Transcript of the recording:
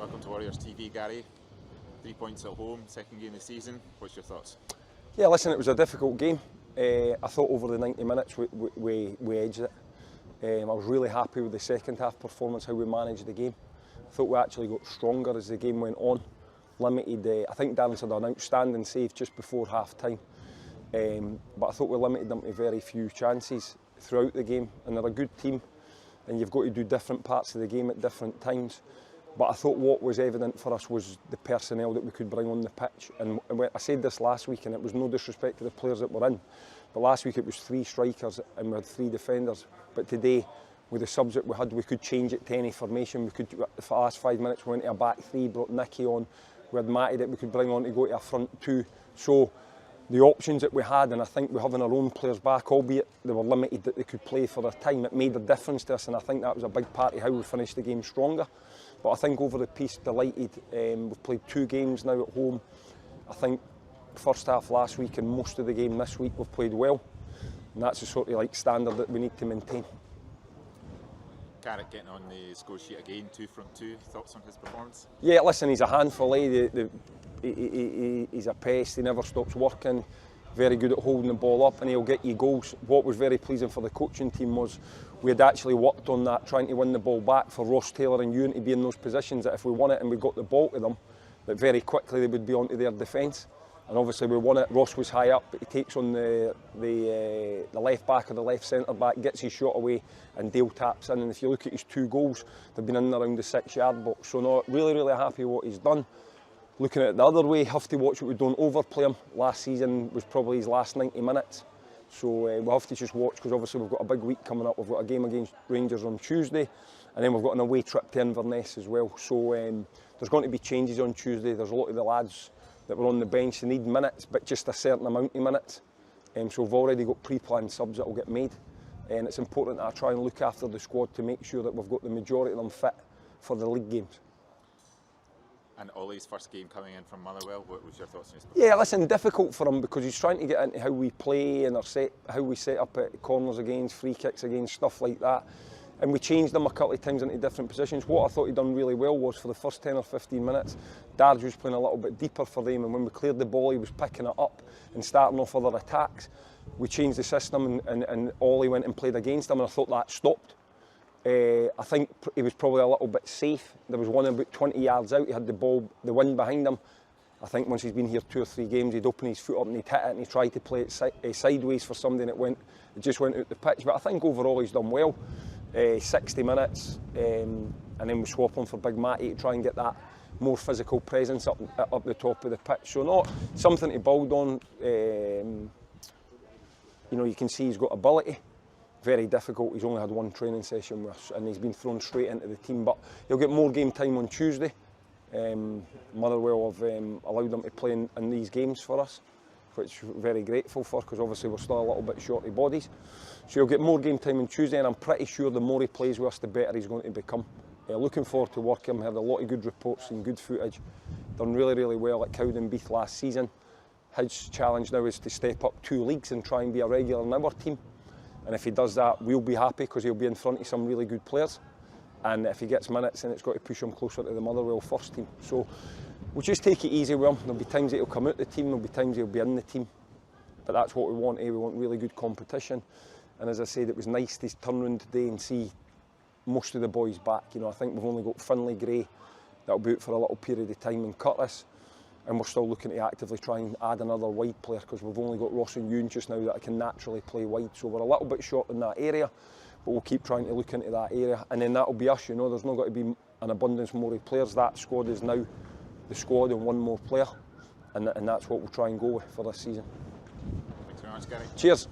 Welcome to Warriors TV, Gary. 3 points at home, second game of the season. What's your thoughts? Yeah, listen, it was a difficult game. I thought over the 90 minutes we edged it. I was really happy with the second half performance, how we managed the game. I thought we actually got stronger as the game went on. Limited, I think Darren's had an outstanding save just before half time. But I thought we limited them to very few chances throughout the game. And they're a good team, and you've got to do different parts of the game at different times. But I thought what was evident for us was the personnel that we could bring on the pitch. And I said this last week, and it was no disrespect to the players that were in, but last week it was 3 strikers and we had 3 defenders. But today, with the subs that we had, we could change it to any formation. We could, for the last 5 minutes, we went to a back 3, brought Nicky on. We had Matty that we could bring on to go to a front 2. So the options that we had, and I think we're having our own players back, albeit they were limited that they could play for their time, it made a difference to us, and I think that was a big part of how we finished the game stronger. But I think over the piece, delighted. We've played 2 games now at home. I think first half last week and most of the game this week we've played well, and that's the sort of standard that we need to maintain. Garrett getting on the score sheet again, 2 front 2. Thoughts on his performance? Yeah, listen, he's a handful. He's a pest. He never stops working. Very good at holding the ball up, and he'll get you goals. What was very pleasing for the coaching team was we had actually worked on that, trying to win the ball back for Ross Taylor and Ewan to be in those positions that if we won it and we got the ball to them, that very quickly they would be onto their defence. And obviously we won it. Ross was high up, but he takes on the left back or the left centre back, gets his shot away, and Dale taps in. And if you look at his 2 goals, they've been in around the 6-yard box. So no, really happy with what he's done. Looking at it the other way, have to watch what we don't overplay him. Last season was probably his last 90 minutes. So we'll have to just watch, because obviously we've got a big week coming up. We've got a game against Rangers on Tuesday, and then we've got an away trip to Inverness as well. So there's going to be changes on Tuesday. There's a lot of the lads that were on the bench, they need minutes, but just a certain amount of minutes. So we've already got pre-planned subs that will get made. And it's important that I try and look after the squad to make sure that we've got the majority of them fit for the league games. And Ollie's first game coming in from Motherwell, what was your thoughts on his performance? Yeah, listen, difficult for him because he's trying to get into how we play and how we set up at corners against, free kicks against, stuff like that. And we changed him a couple of times into different positions. What I thought he'd done really well was for the first 10 or 15 minutes, Darge was playing a little bit deeper for them, and when we cleared the ball he was picking it up and starting off other attacks. We changed the system and Ollie went and played against him, and I thought that stopped. I think he was probably a little bit safe. There was one about 20 yards out, he had the ball, the wind behind him. I think once he's been here 2 or 3 games, he'd open his foot up and he'd hit it, and he tried to play it sideways for somebody, and it just went out the pitch. But I think overall he's done well. 60 minutes, and then we swap him for Big Matty to try and get that more physical presence up the top of the pitch. So not something to build on. You know, you can see he's got ability. Very difficult. He's only had 1 training session with us, and he's been thrown straight into the team. But he'll get more game time on Tuesday. Motherwell have allowed him to play in these games for us, which we're very grateful for, because obviously we're still a little bit short of bodies. So he'll get more game time on Tuesday, and I'm pretty sure the more he plays with us, the better he's going to become. Looking forward to working. Had a lot of good reports and good footage. Done really well at Cowdenbeath last season. His challenge now is to step up 2 leagues and try and be a regular in our team. And if he does that, we'll be happy, because he'll be in front of some really good players. And if he gets minutes, then it's got to push him closer to the Motherwell first team. So we'll just take it easy with him. There'll be times that he'll come out the team, there'll be times he'll be in the team. But that's what we want, We want really good competition. And as I said, it was nice to turn around today and see most of the boys back. You know, I think we've only got Finlay Gray, that'll be out for a little period of time, and Curtis. And we're still looking to actively try and add another wide player, because we've only got Ross and Ewan just now that can naturally play wide. So we're a little bit short in that area, but we'll keep trying to look into that area. And then that'll be us, you know, there's not got to be an abundance more of players. That squad is now the squad and 1 more player. And that's what we'll try and go with for this season. Thanks very much, Gary. Cheers.